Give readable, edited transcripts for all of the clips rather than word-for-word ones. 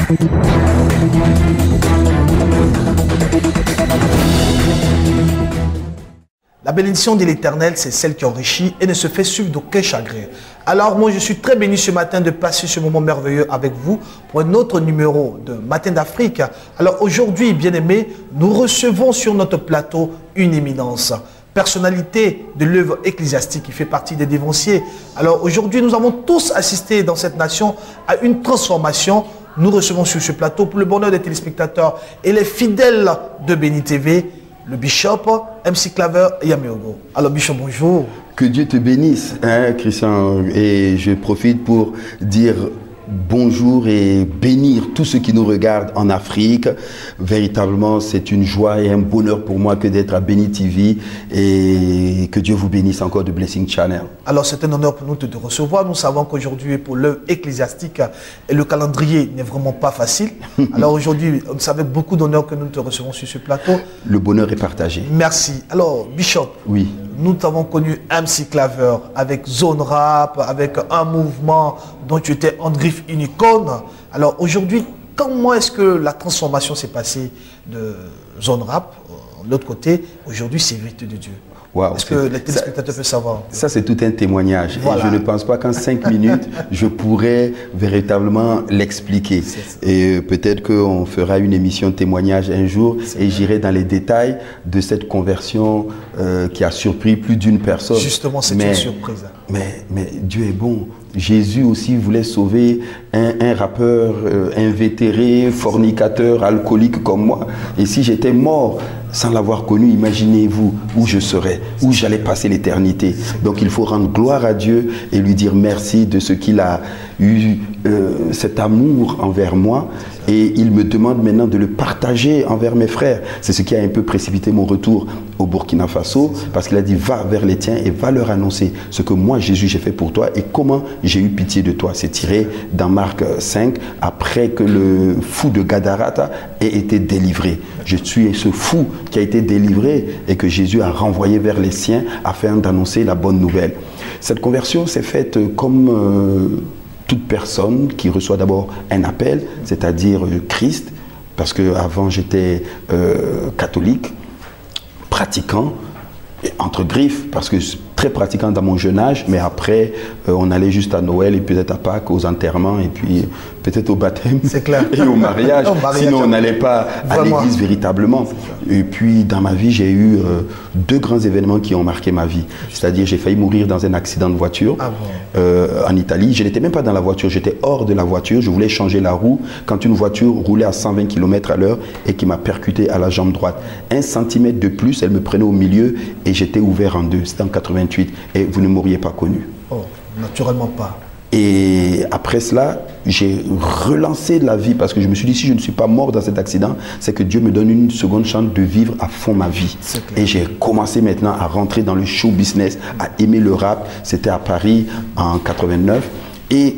La bénédiction de l'Éternel, c'est celle qui enrichit et ne se fait suivre d'aucun chagrin. Alors moi, je suis très béni ce matin de passer ce moment merveilleux avec vous pour un autre numéro de Matin d'Afrique. Alors aujourd'hui, bien-aimés, nous recevons sur notre plateau une éminence, personnalité de l'œuvre ecclésiastique qui fait partie des dévanciers. Alors aujourd'hui, nous avons tous assisté dans cette nation à une transformation. Nous recevons sur ce plateau, pour le bonheur des téléspectateurs et les fidèles de Béni TV, le Bishop, MC Claver et Yameogo. Alors Bishop, bonjour. Que Dieu te bénisse, hein, Christian. Et je profite pour dire bonjour et bénir tous ceux qui nous regardent en Afrique. Véritablement, c'est une joie et un bonheur pour moi que d'être à Béni TV et que Dieu vous bénisse encore de Blessing Channel. Alors, c'est un honneur pour nous de recevoir. Nous savons qu'aujourd'hui, pour l'œuvre ecclésiastique, et le calendrier n'est vraiment pas facile. Alors aujourd'hui, c'est avec beaucoup d'honneur que nous te recevons sur ce plateau. Le bonheur est partagé. Merci. Alors, Bishop, oui. Nous t'avons connu MC Claver avec Zone Rap, avec un mouvement dont tu étais en griffe une icône. Alors aujourd'hui, comment est-ce que la transformation s'est passée de Zone Rap, de l'autre côté, aujourd'hui c'est Vérité de Dieu? Wow, est-ce que les téléspectateurs peuvent savoir? Ça, c'est tout un témoignage. Voilà. Et je ne pense pas qu'en 5 minutes, je pourrais véritablement l'expliquer. Et peut-être qu'on fera une émission témoignage un jour et j'irai dans les détails de cette conversion qui a surpris plus d'une personne. Justement, c'est une surprise. Mais Dieu est bon. Jésus aussi voulait sauver un rappeur invétéré, fornicateur, alcoolique comme moi. Et si j'étais mort sans l'avoir connu, imaginez-vous où je serais, où j'allais passer l'éternité. Donc il faut rendre gloire à Dieu et lui dire merci de ce qu'il a eu cet amour envers moi. Et il me demande maintenant de le partager envers mes frères. C'est ce qui a un peu précipité mon retour au Burkina Faso, parce qu'il a dit va vers les tiens et va leur annoncer ce que moi Jésus j'ai fait pour toi et comment j'ai eu pitié de toi. C'est tiré dans Marc 5, après que le fou de Gadarata ait été délivré. Je suis ce fou qui a été délivré et que Jésus a renvoyé vers les siens afin d'annoncer la bonne nouvelle. Cette conversion s'est faite comme toute personne qui reçoit d'abord un appel, c'est-à-dire Christ, parce qu'avant j'étais catholique, pratiquant, entre griffes, parce que très pratiquant dans mon jeune âge, mais après on allait juste à Noël et peut-être à Pâques, aux enterrements et puis peut-être au baptême et au mariage. Sinon on n'allait pas à l'église véritablement. Et puis dans ma vie j'ai eu 2 grands événements qui ont marqué ma vie. C'est-à-dire j'ai failli mourir dans un accident de voiture en Italie. Je n'étais même pas dans la voiture, j'étais hors de la voiture. Je voulais changer la roue quand une voiture roulait à 120 km/h et qui m'a percuté à la jambe droite. 1 centimètre de plus, elle me prenait au milieu et j'étais ouvert en 2. C'était en 88 et vous ne m'auriez pas connu. Oh, naturellement pas. Et après cela, j'ai relancé la vie parce que je me suis dit, si je ne suis pas mort dans cet accident, c'est que Dieu me donne une seconde chance de vivre à fond ma vie. Et j'ai commencé maintenant à rentrer dans le show business, à aimer le rap. C'était à Paris en 89. Et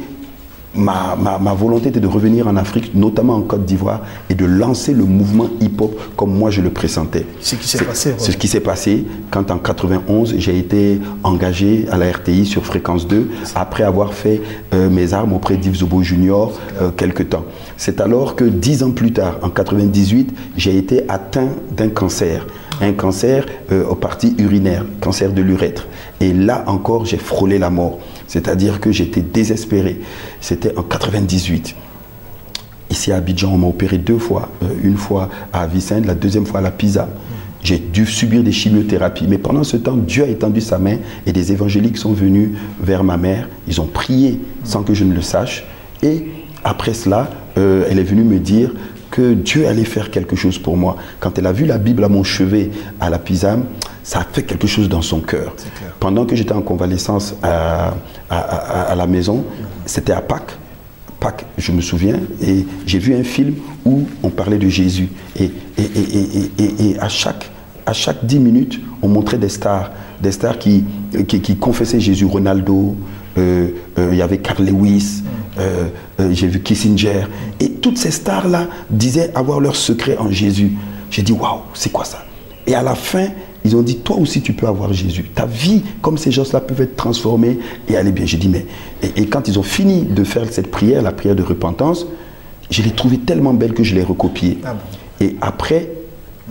ma volonté était de revenir en Afrique, notamment en Côte d'Ivoire, et de lancer le mouvement hip-hop comme moi je le pressentais. C'est ce qui s'est passé. C'est ce qui s'est passé quand en 91, j'ai été engagé à la RTI sur Fréquence 2, après avoir fait mes armes auprès d'Yves Zobo Junior quelque temps. C'est alors que 10 ans plus tard, en 98, j'ai été atteint d'un cancer. Un cancer aux parties urinaires, cancer de l'urètre. Et là encore, j'ai frôlé la mort. C'est-à-dire que j'étais désespéré. C'était en 98. Ici à Abidjan, on m'a opéré 2 fois. Une fois à Avicenne, la deuxième fois à la Pisa. J'ai dû subir des chimiothérapies. Mais pendant ce temps, Dieu a étendu sa main et des évangéliques sont venus vers ma mère. Ils ont prié sans que je ne le sache. Et après cela, elle est venue me dire que Dieu allait faire quelque chose pour moi. Quand elle a vu la Bible à mon chevet à la Pisam, ça a fait quelque chose dans son cœur. Pendant que j'étais en convalescence à la maison, c'était à Pâques. Pâques, je me souviens, et j'ai vu un film où on parlait de Jésus. Et à chaque 10 minutes, on montrait des stars qui confessaient Jésus. Ronaldo, il y avait Carl Lewis, j'ai vu Kissinger. Et toutes ces stars-là disaient avoir leur secret en Jésus. J'ai dit, waouh, c'est quoi ça? Et à la fin, ils ont dit, toi aussi tu peux avoir Jésus. Ta vie, comme ces gens-là, peuvent être transformées et aller bien. J'ai dit, mais... Et quand ils ont fini de faire cette prière, la prière de repentance, je l'ai trouvée tellement belle que je l'ai recopiée. Ah bon. Et après,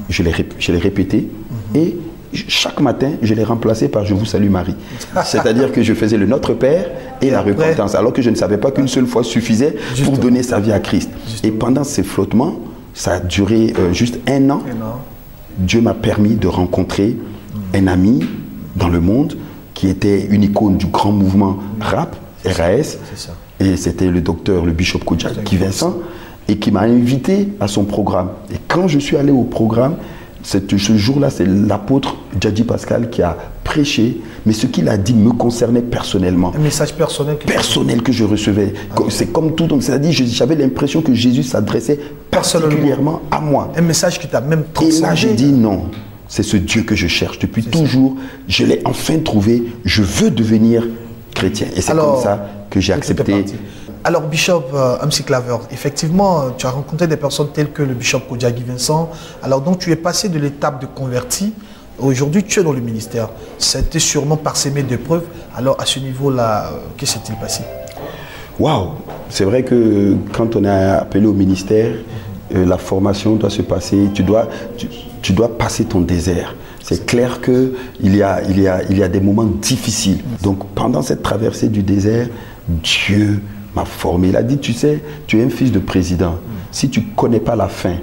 je l'ai répétée. Et chaque matin, je l'ai remplacée par « Je vous salue Marie ». C'est-à-dire que je faisais le Notre Père et la repentance, alors que je ne savais pas qu'une seule fois suffisait pour donner sa vie à Christ. Et pendant ces flottements, ça a duré juste un an. Dieu m'a permis de rencontrer un ami dans le monde qui était une icône du grand mouvement rap, RAS. Et c'était le docteur, le bishop Kojak, Guy Vincent, et qui m'a invité à son programme. Et quand je suis allé au programme, ce jour-là, c'est l'apôtre Djadji Pascal qui a prêché, mais ce qu'il a dit me concernait personnellement. Un message personnel que je recevais. C'est comme tout, donc c'est-à-dire j'avais l'impression que Jésus s'adressait particulièrement à moi. Un message qui t'a même transcendé. Et là, j'ai dit non, c'est ce Dieu que je cherche depuis toujours. Je l'ai enfin trouvé, je veux devenir chrétien. Et c'est comme ça que j'ai accepté. Alors, Bishop MC Claver, effectivement, tu as rencontré des personnes telles que le Bishop Kojak Guy Vincent. Alors, donc, tu es passé de l'étape de converti. Aujourd'hui, tu es dans le ministère. C'était sûrement parsemé d'épreuves. Alors, à ce niveau-là, qu'est-ce qui s'est passé? Waouh! C'est vrai que quand on est appelé au ministère, la formation doit se passer. Tu dois passer ton désert. C'est clair qu'il y a des moments difficiles. Donc, pendant cette traversée du désert, Dieu m'a formé. Il a dit, tu sais, tu es un fils de président. Si tu ne connais pas la faim,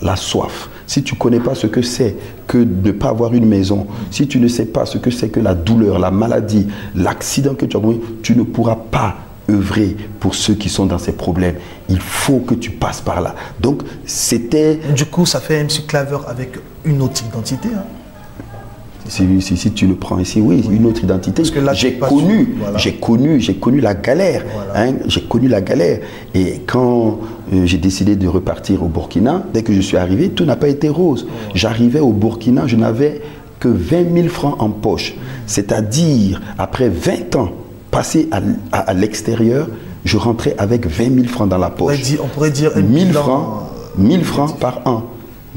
la soif, si tu ne connais pas ce que c'est que de ne pas avoir une maison, si tu ne sais pas ce que c'est que la douleur, la maladie, l'accident que tu as eu, tu ne pourras pas œuvrer pour ceux qui sont dans ces problèmes. Il faut que tu passes par là. Donc, c'était... Du coup, ça fait MC Claver avec une autre identité, hein? Si tu le prends ici, oui, une autre identité. J'ai connu la galère. Voilà. Hein, j'ai connu la galère. Et quand j'ai décidé de repartir au Burkina, dès que je suis arrivé, tout n'a pas été rose. J'arrivais au Burkina, je n'avais que 20 000 francs en poche. C'est-à-dire, après 20 ans passés à l'extérieur, je rentrais avec 20 000 francs dans la poche. On pourrait dire 1000 francs par an.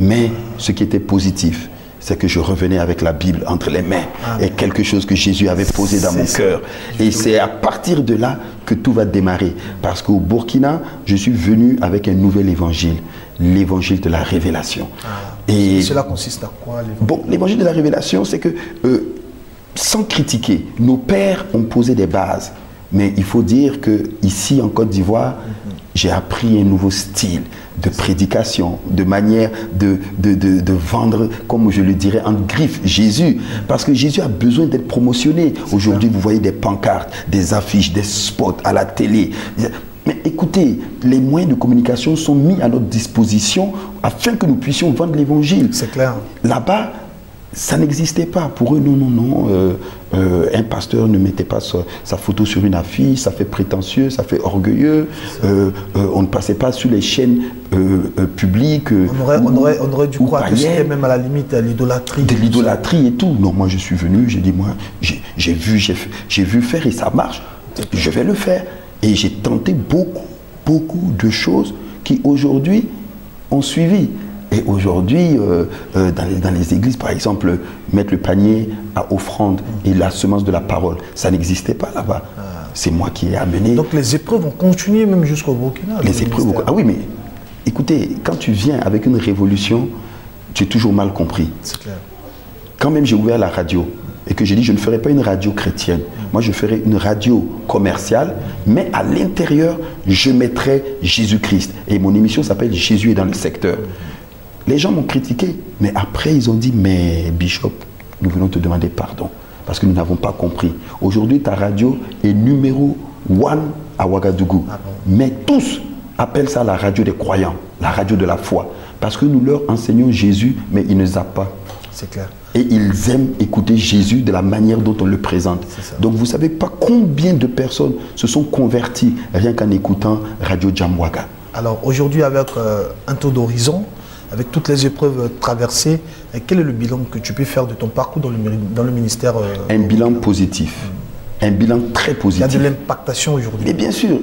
Mais ce qui était positif, c'est que je revenais avec la Bible entre les mains et quelque chose que Jésus avait posé dans mon cœur. Et c'est à partir de là que tout va démarrer. Parce qu'au Burkina, je suis venu avec un nouvel évangile, l'évangile de la révélation. Et cela consiste à quoi? Bon, l'évangile de la révélation, c'est que, sans critiquer, nos pères ont posé des bases. Mais il faut dire qu'ici, en Côte d'Ivoire, j'ai appris un nouveau style de prédication, de manière de vendre, comme je le dirais, en griffe, Jésus. Parce que Jésus a besoin d'être promotionné. Aujourd'hui, vous voyez des pancartes, des affiches, des spots à la télé. Mais écoutez, les moyens de communication sont mis à notre disposition afin que nous puissions vendre l'évangile. C'est clair. Là-bas, ça n'existait pas. Pour eux, non. Un pasteur ne mettait pas sa photo sur une affiche, ça fait prétentieux, ça fait orgueilleux. On ne passait pas sur les chaînes publiques. On aurait dû croire que c'était même à la limite à l'idolâtrie. De l'idolâtrie et tout. Non, moi je suis venu, j'ai dit, moi, j'ai vu faire et ça marche. Je vais le faire. Et j'ai tenté beaucoup de choses qui aujourd'hui ont suivi. Et aujourd'hui, dans les églises, par exemple, mettre le panier à offrande et la semence de la parole, ça n'existait pas là-bas. C'est moi qui ai amené. Donc les épreuves ont continué même jusqu'au Burkina. Les épreuves. Ah oui, mais écoutez, quand tu viens avec une révolution, tu es toujours mal compris. C'est clair. Quand même j'ai ouvert la radio et que j'ai dit je ne ferai pas une radio chrétienne, moi je ferai une radio commerciale, mais à l'intérieur, je mettrai Jésus-Christ. Et mon émission s'appelle Jésus est dans le secteur. Les gens m'ont critiqué, mais après ils ont dit, mais Bishop, nous venons te demander pardon, parce que nous n'avons pas compris. Aujourd'hui, ta radio est numéro 1 à Ouagadougou. Mais tous appellent ça la radio des croyants, la radio de la foi, parce que nous leur enseignons Jésus, mais ils ne zappent pas. C'est clair. Et ils aiment écouter Jésus de la manière dont on le présente. Donc vous ne savez pas combien de personnes se sont converties rien qu'en écoutant Radio Jamwaga. Alors aujourd'hui, avec un taux d'horizon, avec toutes les épreuves traversées, quel est le bilan que tu peux faire de ton parcours dans le ministère? Un bilan positif. Un bilan très positif. Il y a de l'impactation aujourd'hui. Mais bien sûr,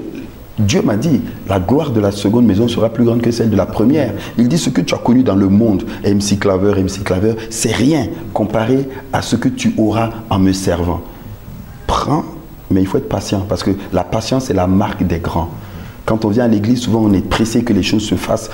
Dieu m'a dit, la gloire de la seconde maison sera plus grande que celle de la première. Il dit, ce que tu as connu dans le monde, MC Claver, c'est rien comparé à ce que tu auras en me servant. Prends, mais il faut être patient, parce que la patience est la marque des grands. Quand on vient à l'église, souvent on est pressé que les choses se fassent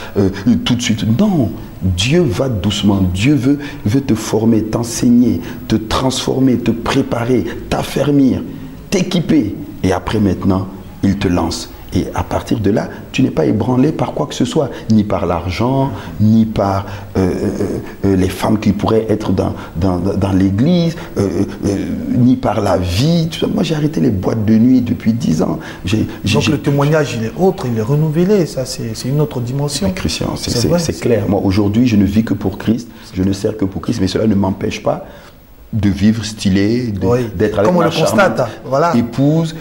tout de suite. Non, Dieu va doucement. Dieu veut te former, t'enseigner, te transformer, te préparer, t'affermir, t'équiper. Et après maintenant, il te lance. Et à partir de là, tu n'es pas ébranlé par quoi que ce soit, ni par l'argent, ni par les femmes qui pourraient être dans l'église, ni par la vie. Tout ça. Moi, j'ai arrêté les boîtes de nuit depuis 10 ans. Donc le témoignage, il est autre, il est renouvelé. Ça, c'est une autre dimension. Mais Christian, c'est clair. Moi, aujourd'hui, je ne vis que pour Christ. Je ne sers que pour Christ. Mais cela ne m'empêche pas de vivre stylé, d'être avec ma charmante épouse,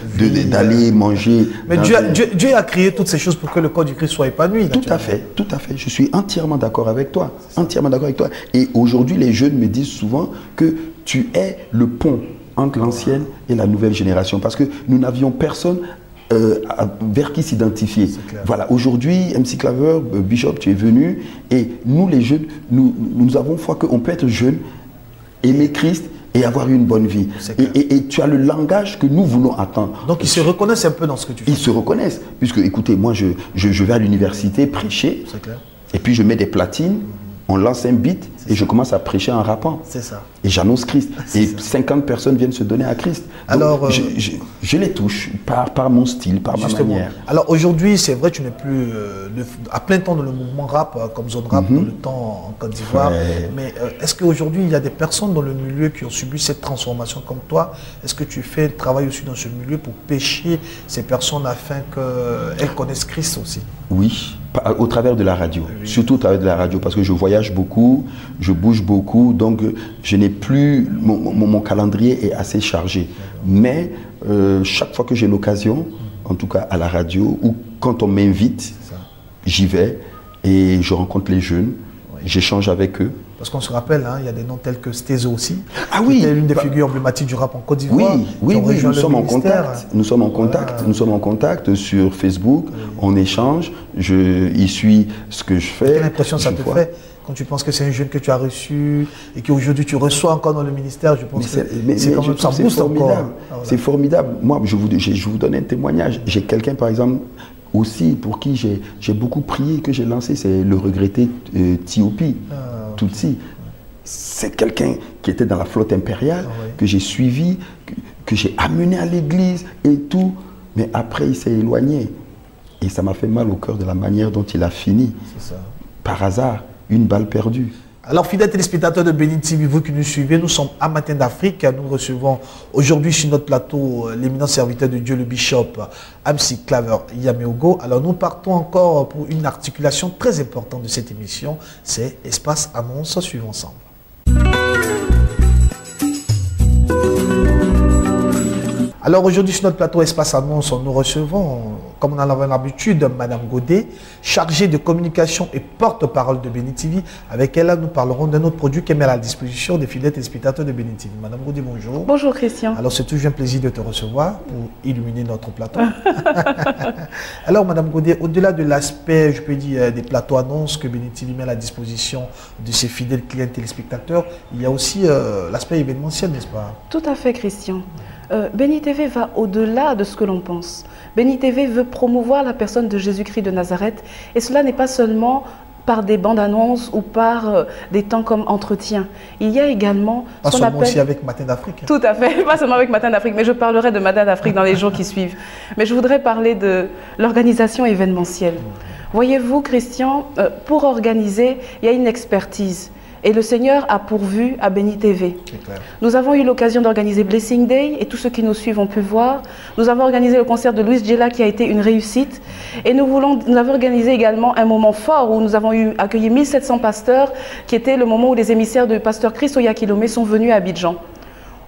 d'aller manger. Mais Dieu a créé toutes ces choses pour que le corps du Christ soit épanoui. Tout à fait. Je suis entièrement d'accord avec toi. Entièrement d'accord avec toi. Et aujourd'hui, les jeunes me disent souvent que tu es le pont entre l'ancienne et la nouvelle génération. Parce que nous n'avions personne vers qui s'identifier. Voilà, aujourd'hui, MC Claver, Bishop, tu es venu. Et nous, les jeunes, nous avons foi qu'on peut être jeune, aimer Christ et avoir une bonne vie. Et tu as le langage que nous voulons attendre. Donc ils se reconnaissent un peu dans ce que tu fais. Ils se reconnaissent. Puisque, écoutez, moi, je vais à l'université prêcher. Et puis je mets des platines, on lance un beat et je commence à prêcher en rappant. C'est ça. Et j'annonce Christ. Et 50 personnes viennent se donner à Christ. Donc, alors, je les touche par mon style, par ma manière. Alors aujourd'hui, c'est vrai, tu n'es plus à plein temps dans le mouvement rap, comme Zone Rap, dans le temps en Côte d'Ivoire. Mais est-ce qu'aujourd'hui, il y a des personnes dans le milieu qui ont subi cette transformation comme toi? Est-ce que tu fais un travail aussi dans ce milieu pour pêcher ces personnes afin qu'elles connaissent Christ aussi? Oui, au travers de la radio, surtout au travers de la radio, parce que je voyage beaucoup, je bouge beaucoup, donc je n'ai plus, mon calendrier est assez chargé. Mais chaque fois que j'ai l'occasion, en tout cas à la radio, ou quand on m'invite, j'y vais et je rencontre les jeunes, j'échange avec eux. Parce qu'on se rappelle, hein, il y a des noms tels que Stézo aussi, qui est l'une des figures emblématiques du rap en Côte d'Ivoire. Oui, nous sommes en contact. Nous sommes en contact sur Facebook, on échange, il suit ce que je fais. Quelle impression ça te fait quand tu penses que c'est un jeune que tu as reçu et qu'aujourd'hui tu reçois encore dans le ministère? Je pense que c'est quand même, ça booste encore. C'est formidable. Moi, je vous donne un témoignage. J'ai quelqu'un, par exemple, aussi pour qui j'ai beaucoup prié, que j'ai lancé, c'est le regretté Tiopi. Tutsi. C'est quelqu'un qui était dans la flotte impériale, que j'ai suivi, que j'ai amené à l'église et tout. Mais après, il s'est éloigné. Et ça m'a fait mal au cœur de la manière dont il a fini. Par hasard, une balle perdue. Alors, fidèles téléspectateurs de Bénin TV, vous qui nous suivez, nous sommes à Matin d'Afrique. Nous recevons aujourd'hui sur notre plateau l'éminent serviteur de Dieu, le Bishop MC Claver Yaméogo. Alors, nous partons encore pour une articulation très importante de cette émission. C'est Espace Annonce. Suivons ensemble. Alors aujourd'hui sur notre plateau Espace Annonce, nous recevons, comme on en avait l'habitude, Madame Godet, chargée de communication et porte-parole de Bénin TV. Avec elle, nous parlerons d'un autre produit qui est mis à la disposition des fidèles téléspectateurs de Bénin TV. Madame Godet, bonjour. Bonjour Christian. Alors c'est toujours un plaisir de te recevoir pour illuminer notre plateau. Alors Madame Godet, au-delà de l'aspect, je peux dire, des plateaux annonces que Bénin TV met à la disposition de ses fidèles clients téléspectateurs, il y a aussi l'aspect événementiel, n'est-ce pas? Tout à fait Christian. Bénin TV va au-delà de ce que l'on pense. Bénin TV veut promouvoir la personne de Jésus-Christ de Nazareth et cela n'est pas seulement par des bandes annonces ou par des temps comme entretien. Il y a également ce qu'on appelle... aussi avec Matin d'Afrique. Tout à fait, pas seulement avec Matin d'Afrique, mais je parlerai de Matin d'Afrique dans les jours qui suivent. Mais je voudrais parler de l'organisation événementielle. Voyez-vous Christian, pour organiser, il y a une expertise. Et le Seigneur a pourvu à Bénin TV. Nous avons eu l'occasion d'organiser Blessing Day et tous ceux qui nous suivent ont pu voir. Nous avons organisé le concert de Louis Djella qui a été une réussite. Et nous avons organisé également un moment fort où nous avons accueilli 1700 pasteurs qui était le moment où les émissaires de pasteur Christo Yakilome sont venus à Abidjan.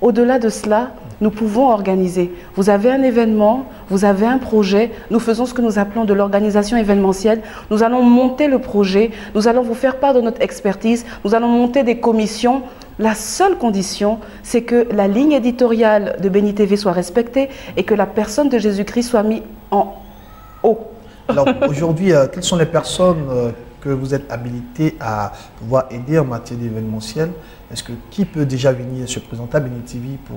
Au-delà de cela, nous pouvons organiser. Vous avez un événement, vous avez un projet, nous faisons ce que nous appelons de l'organisation événementielle. Nous allons monter le projet, nous allons vous faire part de notre expertise, nous allons monter des commissions. La seule condition, c'est que la ligne éditoriale de Bénin TV soit respectée et que la personne de Jésus-Christ soit mise en haut. Alors aujourd'hui, quelles sont les personnes que vous êtes habilité à pouvoir aider en matière d'événementiel? Est-ce que qui peut déjà venir se présenter à Bénin TV pour,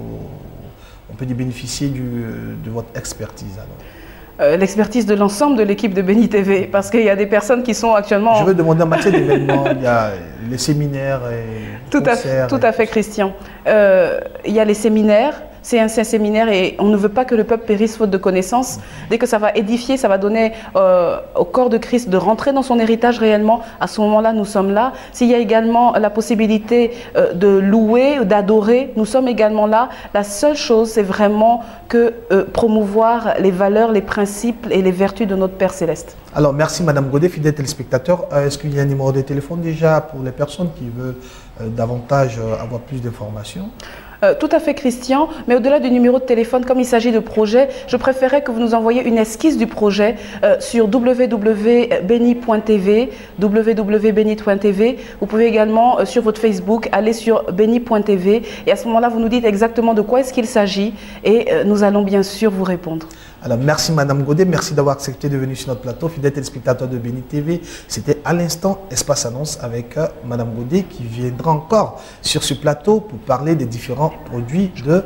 on peut bénéficier de votre expertise alors? l'expertise de l'ensemble de l'équipe de Béni TV, parce qu'il y a des personnes qui sont actuellement... Je veux demander en matière d'événements, il y a les séminaires et concerts. Tout à fait, Christian. Il y a les séminaires. C'est un séminaire et on ne veut pas que le peuple périsse faute de connaissances. Dès que ça va édifier, ça va donner au corps de Christ de rentrer dans son héritage réellement. À ce moment-là, nous sommes là. S'il y a également la possibilité de louer, d'adorer, nous sommes également là. La seule chose, c'est vraiment que promouvoir les valeurs, les principes et les vertus de notre Père Céleste. Alors, merci Madame Godet, fidèle téléspectateur. Est-ce qu'il y a un numéro de téléphone déjà pour les personnes qui veulent davantage avoir plus d'informations? Tout à fait, Christian, mais au-delà du numéro de téléphone, comme il s'agit de projet, je préférerais que vous nous envoyiez une esquisse du projet sur www.beni.tv, www.beni.tv. Vous pouvez également, sur votre Facebook, aller sur beni.tv et à ce moment-là, vous nous dites exactement de quoi est-ce qu'il s'agit et nous allons bien sûr vous répondre. Alors, merci Madame Godet, merci d'avoir accepté de venir sur notre plateau. Fidèle téléspectateur de Béni TV, c'était à l'instant Espace Annonce avec Madame Godet qui viendra encore sur ce plateau pour parler des différents produits de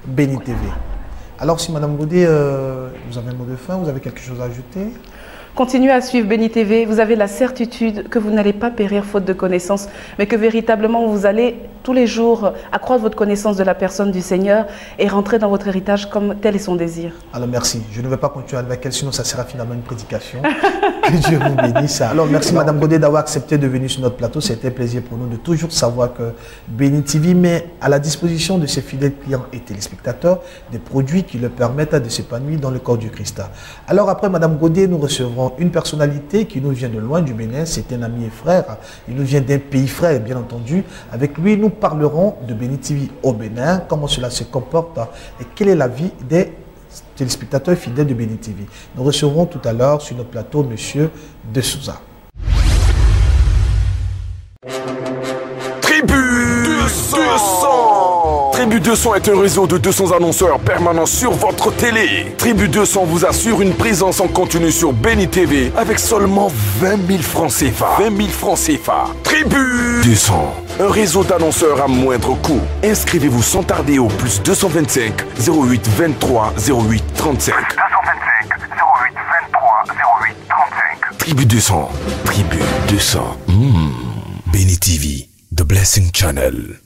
Béni TV. Alors, si Madame Godet, vous avez un mot de fin, vous avez quelque chose à ajouter? Continuez à suivre Béni TV, vous avez la certitude que vous n'allez pas périr faute de connaissances, mais que véritablement vous allez tous les jours accroître votre connaissance de la personne du Seigneur et rentrer dans votre héritage comme tel est son désir. Alors merci, je ne vais pas continuer avec elle, sinon ça sera finalement une prédication. Que Dieu vous bénisse. Alors merci Madame Godet d'avoir accepté de venir sur notre plateau, c'était un plaisir pour nous de toujours savoir que Béni TV met à la disposition de ses fidèles clients et téléspectateurs des produits qui leur permettent de s'épanouir dans le corps du Christ. Alors après Madame Godet, nous recevrons une personnalité qui nous vient de loin du Bénin, c'est un ami et frère, il nous vient d'un pays frère bien entendu. Avec lui, nous parlerons de Béni TV au Bénin, comment cela se comporte et quelle est la vie des téléspectateurs fidèles de Béni TV. Nous recevrons tout à l'heure sur notre plateau Monsieur De Souza. Tribu 200. Tribu 200 est un réseau de 200 annonceurs permanents sur votre télé. Tribu 200 vous assure une présence en continu sur Béni TV avec seulement 20 000 francs CFA. 20 000 francs CFA. Tribu 200, un réseau d'annonceurs à moindre coût. Inscrivez-vous sans tarder au plus 225 08 23 08 35. 225 08 23 08 35. Tribu 200. Tribu 200. Béni TV, The Blessing Channel.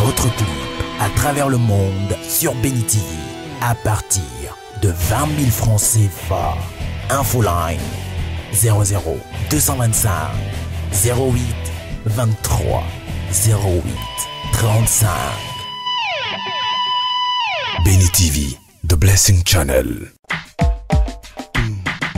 Votre clip à travers le monde sur Béni TV à partir de 20 000 francs CFA. Infoline 00 225 08 23 08 35. Béni TV, The Blessing Channel.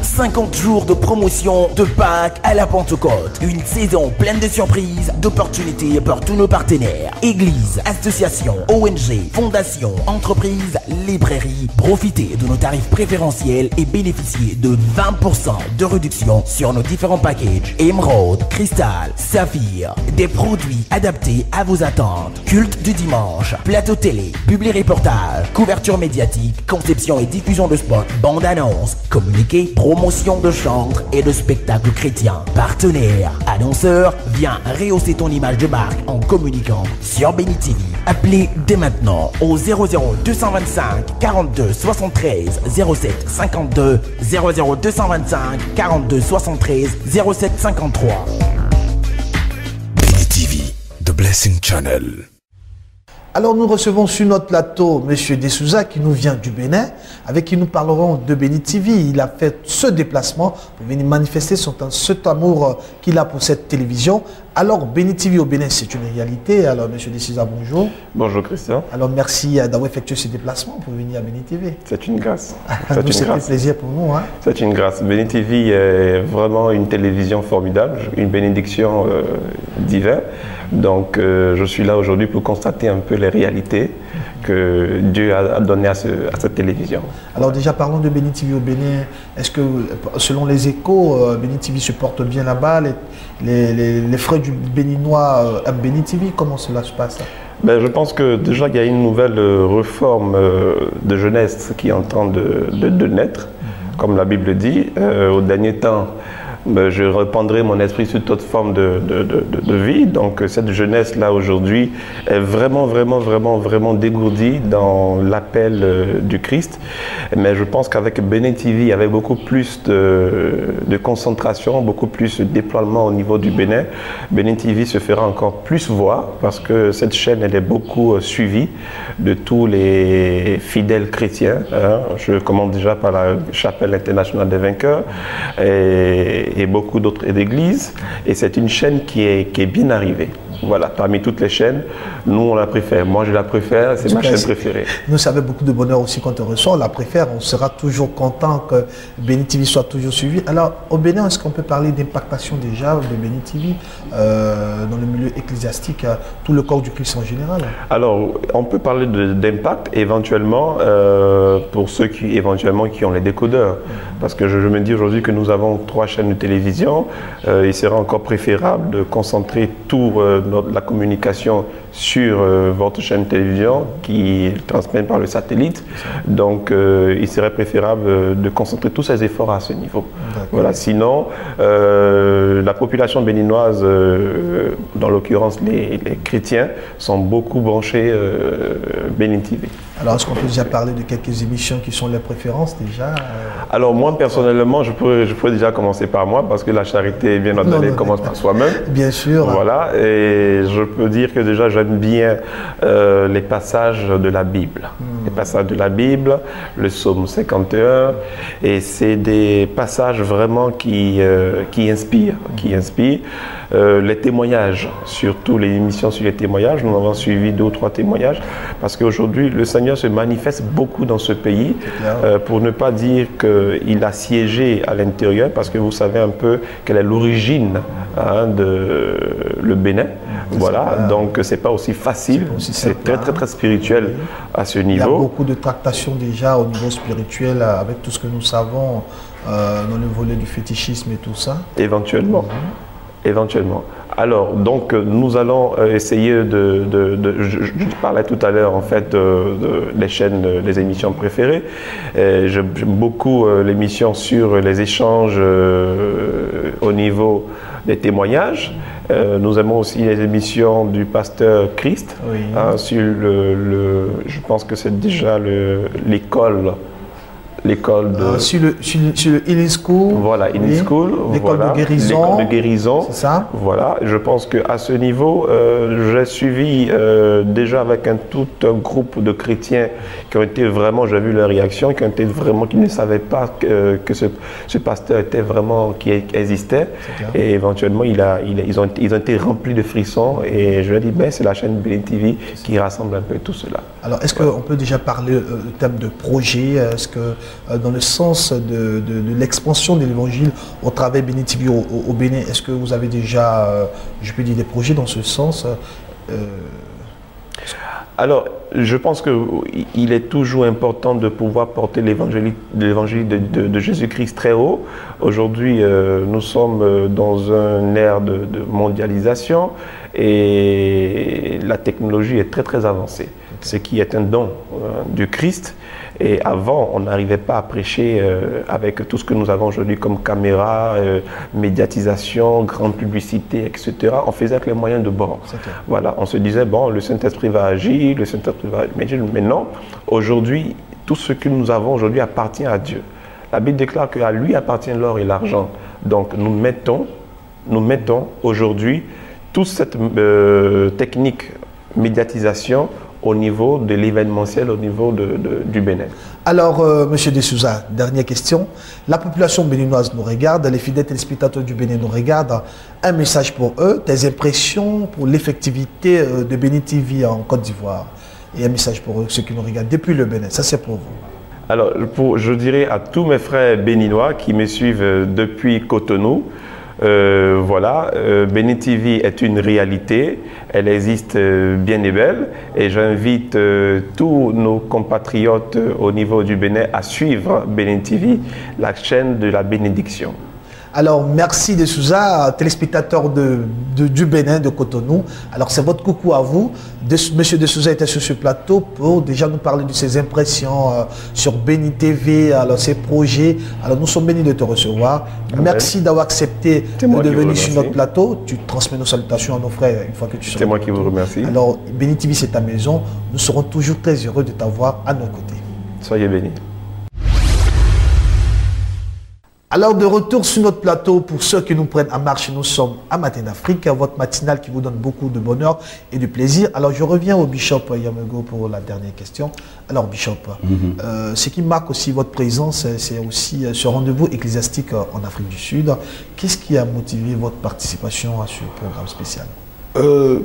50 jours de promotion de Pâques à la Pentecôte. Une saison pleine de surprises, d'opportunités pour tous nos partenaires. Églises, associations, ONG, fondations, entreprises, librairies. Profitez de nos tarifs préférentiels et bénéficiez de 20% de réduction sur nos différents packages. Émeraude, cristal, saphir. Des produits adaptés à vos attentes. Culte du dimanche, plateau télé, publi-reportage, couverture médiatique, conception et diffusion de spots, bande-annonce, communiqué, promotion de chantres et de spectacles chrétiens. Partenaires, annonceurs, viens rehausser ton image de marque en communiquant sur Béni TV. Appelez dès maintenant au 00 225 42 73 07 52 00 225 42 73 07 53. Béni TV, The Blessing Channel. Alors nous recevons sur notre plateau M. De Souza qui nous vient du Bénin, avec qui nous parlerons de Béni TV. Il a fait ce déplacement pour venir manifester cet amour qu'il a pour cette télévision. Alors Béni TV au Bénin, c'est une réalité. Alors M. De Souza, bonjour. Bonjour Christian. Alors merci d'avoir effectué ce déplacement pour venir à Béni TV. C'est une grâce. C'est un plaisir pour nous. Hein? C'est une grâce. Béni TV est vraiment une télévision formidable, une bénédiction divine. Donc je suis là aujourd'hui pour constater un peu les réalités que Dieu a données à cette télévision. Alors déjà parlons de Béni TV au Bénin. Est-ce que selon les échos, Béni TV se porte bien là-bas? Les frères du Béninois à Béni TV, comment cela se passe? Ben, je pense que déjà il y a une nouvelle réforme de jeunesse qui est en train de naître. Comme la Bible dit, au dernier temps, je répandrai mon esprit sur toute forme de vie. Donc cette jeunesse-là aujourd'hui est vraiment dégourdie dans l'appel du Christ. Mais je pense qu'avec Bénin TV, avec beaucoup plus de concentration, beaucoup plus de déploiement au niveau du Bénin, Bénin TV se fera encore plus voir parce que cette chaîne elle est beaucoup suivie de tous les fidèles chrétiens. Je commence déjà par la Chapelle internationale des vainqueurs et beaucoup d'autres églises. Et c'est une chaîne qui est bien arrivée. Voilà, parmi toutes les chaînes, nous on la préfère. Moi je la préfère, c'est ma chaîne préférée. Nous, ça avec beaucoup de bonheur aussi quand on reçoit, on la préfère. On sera toujours content que Bénin TV soit toujours suivi. Alors au Bénin, est-ce qu'on peut parler d'impactation déjà de Bénin TV dans le milieu ecclésiastique, tout le corps du Christ en général? Alors on peut parler d'impact éventuellement pour ceux qui ont les décodeurs. Parce que je me dis aujourd'hui que nous avons 3 chaînes de télévision. Il serait encore préférable de concentrer tout la communication sur votre chaîne de télévision qui transmet par le satellite. Donc il serait préférable de concentrer tous ces efforts à ce niveau. Voilà. Sinon, la population béninoise, dans l'occurrence les chrétiens, sont beaucoup branchés Bénin TV. Alors, est-ce qu'on peut déjà parler de quelques émissions qui sont les préférences déjà Alors, moi, personnellement, je pourrais déjà commencer par moi parce que la charité, bien entendu, commence par soi-même. Bien sûr. Voilà. Et je peux dire que déjà, j'aime bien les passages de la Bible. Les passages de la Bible, le psaume 51. Et c'est des passages vraiment qui inspirent. Les témoignages, surtout les émissions sur les témoignages. Nous avons suivi 2 ou 3 témoignages parce qu'aujourd'hui, le Seigneur se manifeste beaucoup dans ce pays, pour ne pas dire qu'il a siégé à l'intérieur, parce que vous savez un peu quelle est l'origine de le Bénin. Voilà, donc c'est pas aussi facile, c'est très spirituel à ce niveau. Il y a beaucoup de tractations déjà au niveau spirituel avec tout ce que nous savons dans le volet du fétichisme et tout ça. Éventuellement. Éventuellement. Alors, donc, nous allons essayer je parlais tout à l'heure, en fait, des chaînes, des émissions préférées. J'aime beaucoup l'émission sur les échanges au niveau des témoignages. Nous aimons aussi les émissions du pasteur Christ, sur je pense que c'est déjà l'école de... sur le Healing School. Voilà, Healing School. L'école de guérison. L'école de guérison. C'est ça. Voilà, je pense qu'à ce niveau, j'ai suivi déjà avec tout un groupe de chrétiens qui ont été vraiment, j'ai vu leur réaction, qui ne savaient pas que ce pasteur était vraiment, qui existait. Et éventuellement, ils ont été remplis de frissons. Et je leur ai dit, ben, c'est la chaîne Bénin TV qui rassemble un peu tout cela. Alors, est-ce qu'on peut déjà parler du thème de projet? Est-ce que dans le sens de l'expansion de l'évangile au travers Bénin TV au Bénin, est-ce que vous avez déjà, je peux dire, des projets dans ce sens? Alors, je pense qu'il est toujours important de pouvoir porter l'évangile de Jésus-Christ très haut. Aujourd'hui, nous sommes dans une ère de mondialisation et la technologie est très avancée, ce qui est un don du Christ. Et avant, on n'arrivait pas à prêcher avec tout ce que nous avons aujourd'hui comme caméra, médiatisation, grande publicité, etc. On faisait avec les moyens de bord. Voilà, on se disait, bon, le Saint-Esprit va agir, le Saint-Esprit va agir. Mais non, aujourd'hui, tout ce que nous avons aujourd'hui appartient à Dieu. La Bible déclare qu'à lui appartient l'or et l'argent. Donc nous mettons aujourd'hui toute cette technique médiatisation au niveau de l'événementiel, au niveau du Bénin. Alors, Monsieur De Souza, dernière question. La population béninoise nous regarde, les fidèles téléspectateurs du Bénin nous regardent. Un message pour eux, tes impressions pour l'effectivité de Bénin TV en Côte d'Ivoire. Et un message pour eux, ceux qui nous regardent depuis le Bénin. Ça, c'est pour vous. Alors, je dirais à tous mes frères béninois qui me suivent depuis Cotonou, voilà, Bénin TV est une réalité, elle existe bien et belle, et j'invite tous nos compatriotes au niveau du Bénin à suivre Bénin TV, la chaîne de la bénédiction. Alors, merci de Souza, téléspectateur du Bénin, de Cotonou. Alors, c'est votre coucou à vous. Monsieur de Souza était sur ce plateau pour déjà nous parler de ses impressions sur Béni TV, alors ses projets. Alors, nous sommes bénis de te recevoir. Merci d'avoir accepté de venir sur notre plateau. Tu transmets nos salutations à nos frères une fois que tu seras. C'est moi qui vous remercie. Alors, Béni TV, c'est ta maison. Nous serons toujours très heureux de t'avoir à nos côtés. Soyez bénis. Alors, de retour sur notre plateau, pour ceux qui nous prennent en marche, nous sommes à Matin d'Afrique, votre matinale qui vous donne beaucoup de bonheur et de plaisir. Alors, je reviens au Bishop Yamego pour la dernière question. Alors, Bishop, ce qui marque aussi votre présence, c'est aussi ce rendez-vous ecclésiastique en Afrique du Sud. Qu'est-ce qui a motivé votre participation à ce programme spécial?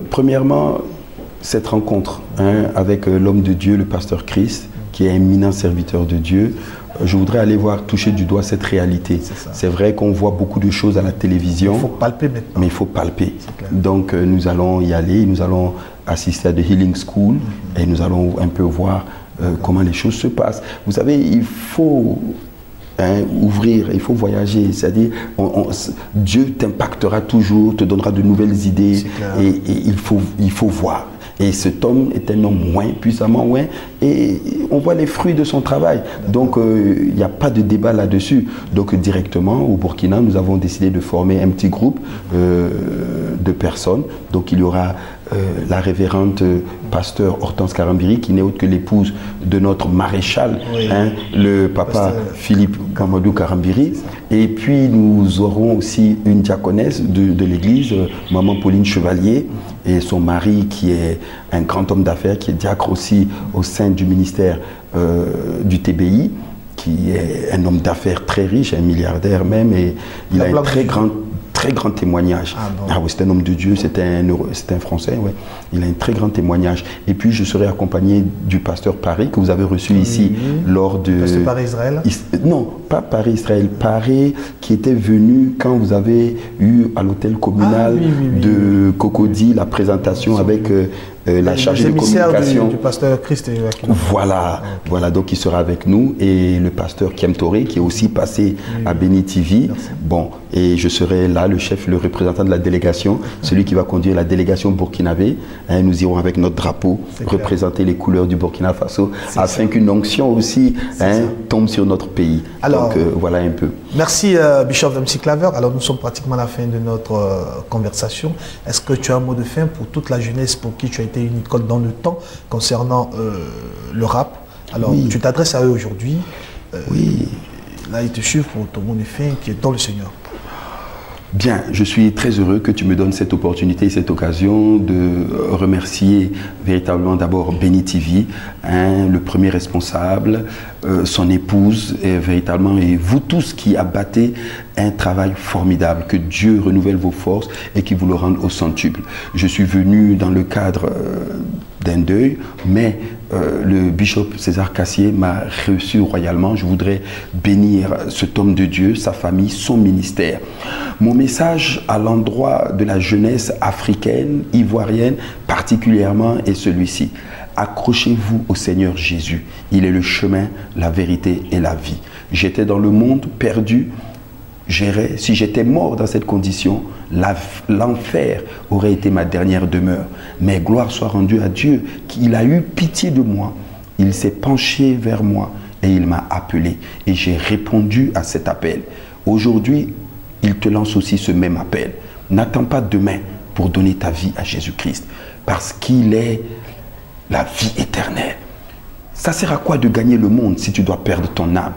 Premièrement, cette rencontre avec l'homme de Dieu, le pasteur Christ, qui est un éminent serviteur de Dieu. Je voudrais aller voir, toucher du doigt cette réalité. C'est vrai qu'on voit beaucoup de choses à la télévision. Il faut palper maintenant. Mais il faut palper. Donc nous allons y aller, nous allons assister à The Healing School et nous allons un peu voir comment les choses se passent. Vous savez, il faut ouvrir, il faut voyager. C'est-à-dire, Dieu t'impactera toujours, te donnera de nouvelles idées et il faut voir. Et cet homme est un homme loin, puissamment loin, et on voit les fruits de son travail. Donc, il n'y a pas de débat là-dessus. Donc, directement, au Burkina, nous avons décidé de former un petit groupe de personnes. Donc, il y aura la révérende pasteur Hortense Karambiri, qui n'est autre que l'épouse de notre maréchal, le papa Philippe Kamadou Karambiri. Et puis, nous aurons aussi une diaconesse de l'église, maman Pauline Chevalier, et son mari qui est un grand homme d'affaires, qui est diacre aussi au sein du ministère du TBI, qui est un homme d'affaires très riche, un milliardaire même, et il a un très grand témoignage. Ah oui, c'est un homme de Dieu, c'est un Français, ouais. Il a un très grand témoignage. Et puis je serai accompagné du pasteur Paris, que vous avez reçu ici lors de... Pasteur Paris-Israël? Non, pas Paris-Israël, Paris qui était venu quand vous avez eu à l'hôtel communal de Cocody la présentation avec... la chargée de communication du pasteur Christ. Voilà, voilà, donc il sera avec nous, et le pasteur Kiem Toré qui est aussi passé à Béni TV. Bon, et je serai là, le chef, le représentant de la délégation, celui qui va conduire la délégation burkinabé. Nous irons avec notre drapeau représenter les couleurs du Burkina Faso, afin qu'une onction aussi tombe sur notre pays. Alors, donc voilà un peu. Merci Bishop MC Claver. Alors nous sommes pratiquement à la fin de notre conversation. Est-ce que tu as un mot de fin pour toute la jeunesse pour qui tu as été une école dans le temps concernant le rap? Alors tu t'adresses à eux aujourd'hui. Là ils te suivent pour ton mot de fin qui est dans le Seigneur. Bien, je suis très heureux que tu me donnes cette opportunité, cette occasion de remercier véritablement d'abord Béni TV, le premier responsable, son épouse, et véritablement, et vous tous qui abattez un travail formidable. Que Dieu renouvelle vos forces et qu'il vous le rende au centuple. Je suis venu dans le cadre d'un deuil, mais le bishop César Cassier m'a reçu royalement. Je voudrais bénir cet homme de Dieu, sa famille, son ministère. Mon message à l'endroit de la jeunesse africaine, ivoirienne particulièrement, est celui-ci. Accrochez-vous au Seigneur Jésus. Il est le chemin, la vérité et la vie. J'étais dans le monde perdu. Si j'étais mort dans cette condition, l'enfer aurait été ma dernière demeure. Mais gloire soit rendue à Dieu, qu'il a eu pitié de moi. Il s'est penché vers moi et il m'a appelé. Et j'ai répondu à cet appel. Aujourd'hui, il te lance aussi ce même appel. N'attends pas demain pour donner ta vie à Jésus-Christ, parce qu'il est la vie éternelle. Ça sert à quoi de gagner le monde si tu dois perdre ton âme?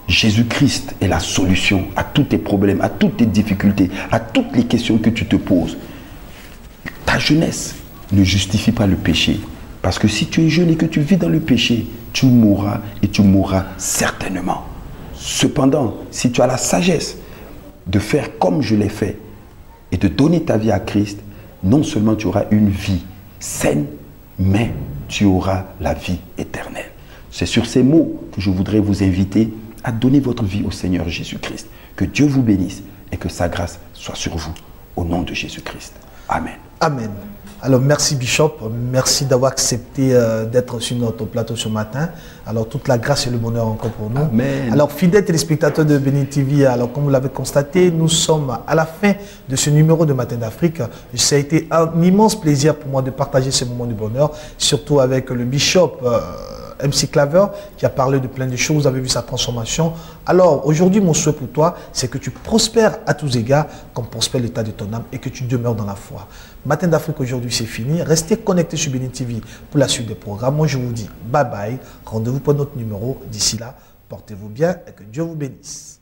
Jésus-Christ est la solution à tous tes problèmes, à toutes tes difficultés, à toutes les questions que tu te poses. Ta jeunesse ne justifie pas le péché. Parce que si tu es jeune et que tu vis dans le péché, tu mourras, et tu mourras certainement. Cependant, si tu as la sagesse de faire comme je l'ai fait et de donner ta vie à Christ, non seulement tu auras une vie saine, mais tu auras la vie éternelle. C'est sur ces mots que je voudrais vous inviter à donner votre vie au Seigneur Jésus-Christ. Que Dieu vous bénisse et que sa grâce soit sur vous. Au nom de Jésus-Christ. Amen. Amen. Alors, merci Bishop, merci d'avoir accepté d'être sur notre plateau ce matin. Alors, toute la grâce et le bonheur encore pour nous. Amen. Alors, fidèles téléspectateurs de Béni TV, alors comme vous l'avez constaté, nous sommes à la fin de ce numéro de Matin d'Afrique. Ça a été un immense plaisir pour moi de partager ce moment de bonheur, surtout avec le Bishop MC Claver qui a parlé de plein de choses. Vous avez vu sa transformation. Alors, aujourd'hui, mon souhait pour toi, c'est que tu prospères à tous égards, comme prospère l'état de ton âme et que tu demeures dans la foi. Matin d'Afrique aujourd'hui, c'est fini. Restez connectés sur Béni TV pour la suite des programmes. Moi, je vous dis bye bye. Rendez-vous pour notre numéro. D'ici là, portez-vous bien et que Dieu vous bénisse.